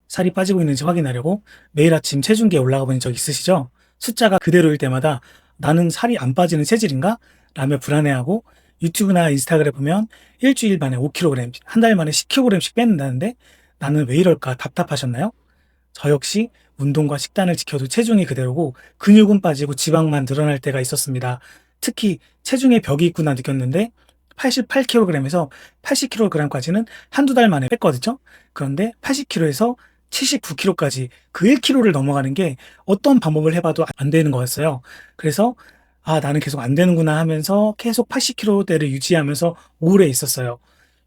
살이 빠지고 있는지 확인하려고 매일 아침 체중계에 올라가 본 적 있으시죠? 숫자가 그대로일 때마다 나는 살이 안 빠지는 체질인가? 라며 불안해하고 유튜브나 인스타그램 보면 일주일 만에 5kg, 한 달 만에 10kg씩 뺏는다는데 나는 왜 이럴까 답답하셨나요? 저 역시 운동과 식단을 지켜도 체중이 그대로고 근육은 빠지고 지방만 늘어날 때가 있었습니다. 특히 체중에 벽이 있구나 느꼈는데 88kg에서 80kg까지는 한두 달 만에 뺐거든요. 그런데 80kg에서 79kg까지 그 1kg를 넘어가는 게 어떤 방법을 해봐도 안 되는 거였어요. 그래서 나는 계속 안 되는구나 하면서 계속 80kg대를 유지하면서 오래 있었어요.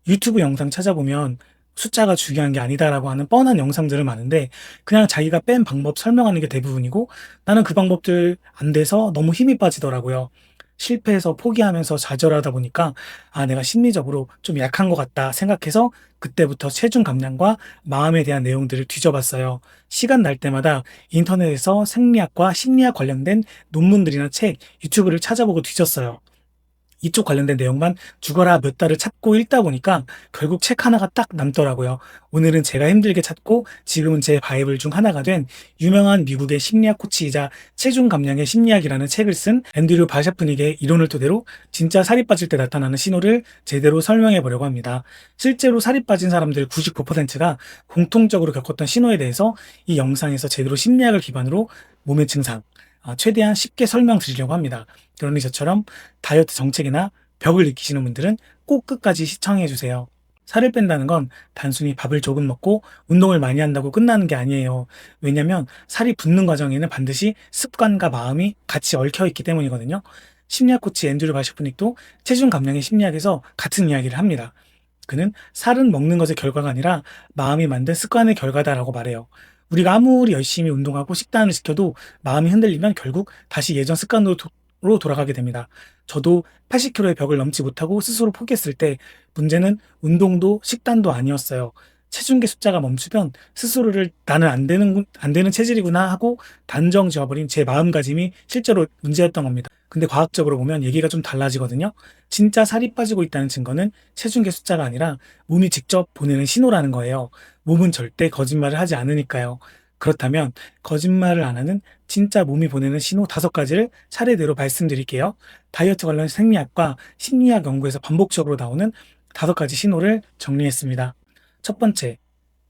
유튜브 영상 찾아보면 숫자가 중요한 게 아니다라고 하는 뻔한 영상들은 많은데 그냥 자기가 뺀 방법 설명하는 게 대부분이고 나는 그 방법들 안 돼서 너무 힘이 빠지더라고요. 실패해서 포기하면서 좌절하다 보니까 내가 심리적으로 좀 약한 것 같다 생각해서 그때부터 체중 감량과 마음에 대한 내용들을 뒤져봤어요. 시간 날 때마다 인터넷에서 생리학과 심리학 관련된 논문들이나 책, 유튜브를 찾아보고 뒤졌어요. 이쪽 관련된 내용만 죽어라 몇 달을 찾고 읽다 보니까 결국 책 하나가 딱 남더라고요. 오늘은 제가 힘들게 찾고 지금은 제 바이블 중 하나가 된 유명한 미국의 심리학 코치이자 체중 감량의 심리학이라는 책을 쓴 앤드류 바샤프닉의 이론을 토대로 진짜 살이 빠질 때 나타나는 신호를 제대로 설명해 보려고 합니다. 실제로 살이 빠진 사람들 99%가 공통적으로 겪었던 신호에 대해서 이 영상에서 제대로 심리학을 기반으로 몸의 증상, 최대한 쉽게 설명드리려고 합니다. 그러니 저처럼 다이어트 정책이나 벽을 느끼시는 분들은 꼭 끝까지 시청해 주세요. 살을 뺀다는 건 단순히 밥을 조금 먹고 운동을 많이 한다고 끝나는 게 아니에요. 왜냐면 살이 붙는 과정에는 반드시 습관과 마음이 같이 얽혀 있기 때문이거든요. 심리학 코치 앤드류 바시프닉도 체중 감량의 심리학에서 같은 이야기를 합니다. 그는 살은 먹는 것의 결과가 아니라 마음이 만든 습관의 결과다라고 말해요. 우리가 아무리 열심히 운동하고 식단을 지켜도 마음이 흔들리면 결국 다시 예전 습관으로 돌아가게 됩니다. 저도 80kg의 벽을 넘지 못하고 스스로 포기했을 때 문제는 운동도 식단도 아니었어요. 체중계 숫자가 멈추면 스스로를 나는 안 되는 체질이구나 하고 단정 지어버린 제 마음가짐이 실제로 문제였던 겁니다. 근데 과학적으로 보면 얘기가 좀 달라지거든요. 진짜 살이 빠지고 있다는 증거는 체중계 숫자가 아니라 몸이 직접 보내는 신호라는 거예요. 몸은 절대 거짓말을 하지 않으니까요. 그렇다면 거짓말을 안 하는 진짜 몸이 보내는 신호 5가지를 차례대로 말씀드릴게요. 다이어트 관련 생리학과 심리학 연구에서 반복적으로 나오는 5가지 신호를 정리했습니다. 첫 번째,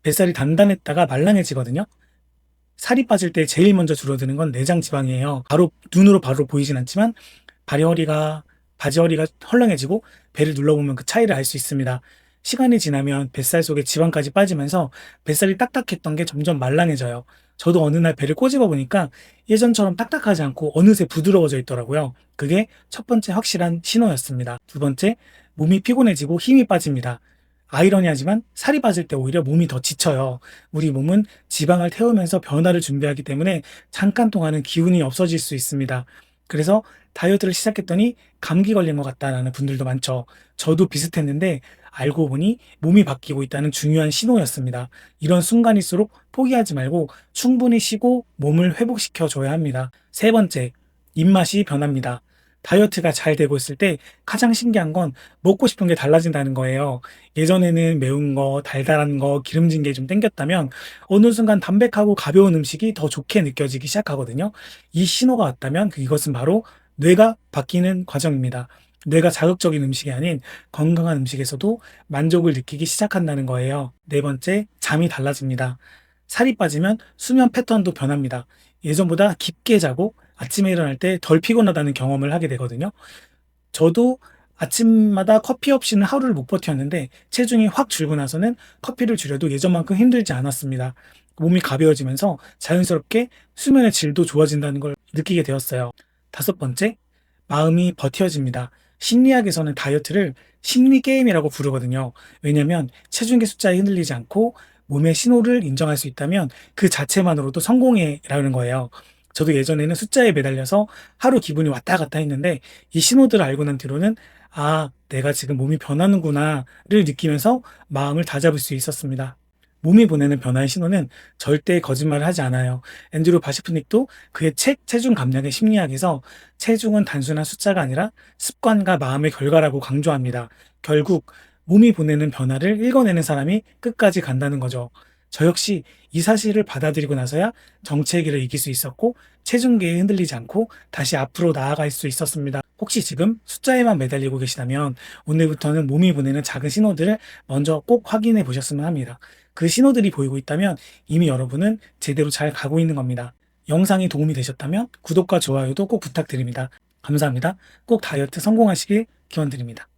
뱃살이 단단했다가 말랑해지거든요. 살이 빠질 때 제일 먼저 줄어드는 건 내장 지방이에요. 눈으로 바로 보이진 않지만 바지 허리가 헐렁해지고 배를 눌러보면 그 차이를 알 수 있습니다. 시간이 지나면 뱃살 속에 지방까지 빠지면서 뱃살이 딱딱했던 게 점점 말랑해져요. 저도 어느 날 배를 꼬집어 보니까 예전처럼 딱딱하지 않고 어느새 부드러워져 있더라고요. 그게 첫 번째 확실한 신호였습니다. 두 번째, 몸이 피곤해지고 힘이 빠집니다. 아이러니하지만 살이 빠질 때 오히려 몸이 더 지쳐요. 우리 몸은 지방을 태우면서 변화를 준비하기 때문에 잠깐 동안은 기운이 없어질 수 있습니다. 그래서 다이어트를 시작했더니 감기 걸린 것 같다라는 분들도 많죠. 저도 비슷했는데 알고 보니 몸이 바뀌고 있다는 중요한 신호였습니다. 이런 순간일수록 포기하지 말고 충분히 쉬고 몸을 회복시켜 줘야 합니다. 세 번째, 입맛이 변합니다. 다이어트가 잘 되고 있을 때 가장 신기한 건 먹고 싶은 게 달라진다는 거예요. 예전에는 매운 거, 달달한 거, 기름진 게 좀 땡겼다면 어느 순간 담백하고 가벼운 음식이 더 좋게 느껴지기 시작하거든요. 이 신호가 왔다면 이것은 바로 뇌가 바뀌는 과정입니다. 뇌가 자극적인 음식이 아닌 건강한 음식에서도 만족을 느끼기 시작한다는 거예요. 네 번째, 잠이 달라집니다. 살이 빠지면 수면 패턴도 변합니다. 예전보다 깊게 자고 아침에 일어날 때 덜 피곤하다는 경험을 하게 되거든요. 저도 아침마다 커피 없이는 하루를 못 버텼는데 체중이 확 줄고 나서는 커피를 줄여도 예전만큼 힘들지 않았습니다. 몸이 가벼워지면서 자연스럽게 수면의 질도 좋아진다는 걸 느끼게 되었어요. 다섯 번째, 마음이 버텨집니다. 심리학에서는 다이어트를 심리 게임이라고 부르거든요. 왜냐하면 체중계 숫자에 흔들리지 않고 몸의 신호를 인정할 수 있다면 그 자체만으로도 성공이라는 거예요. 저도 예전에는 숫자에 매달려서 하루 기분이 왔다 갔다 했는데 이 신호들을 알고 난 뒤로는 내가 지금 몸이 변하는구나를 느끼면서 마음을 다잡을 수 있었습니다. 몸이 보내는 변화의 신호는 절대 거짓말을 하지 않아요. 앤드류 바시프닉도 그의 책 체중 감량의 심리학에서 체중은 단순한 숫자가 아니라 습관과 마음의 결과라고 강조합니다. 결국 몸이 보내는 변화를 읽어내는 사람이 끝까지 간다는 거죠. 저 역시 이 사실을 받아들이고 나서야 정체기를 이길 수 있었고 체중계에 흔들리지 않고 다시 앞으로 나아갈 수 있었습니다. 혹시 지금 숫자에만 매달리고 계시다면 오늘부터는 몸이 보내는 작은 신호들을 먼저 꼭 확인해 보셨으면 합니다. 그 신호들이 보이고 있다면 이미 여러분은 제대로 잘 가고 있는 겁니다. 영상이 도움이 되셨다면 구독과 좋아요도 꼭 부탁드립니다. 감사합니다. 꼭 다이어트 성공하시길 기원드립니다.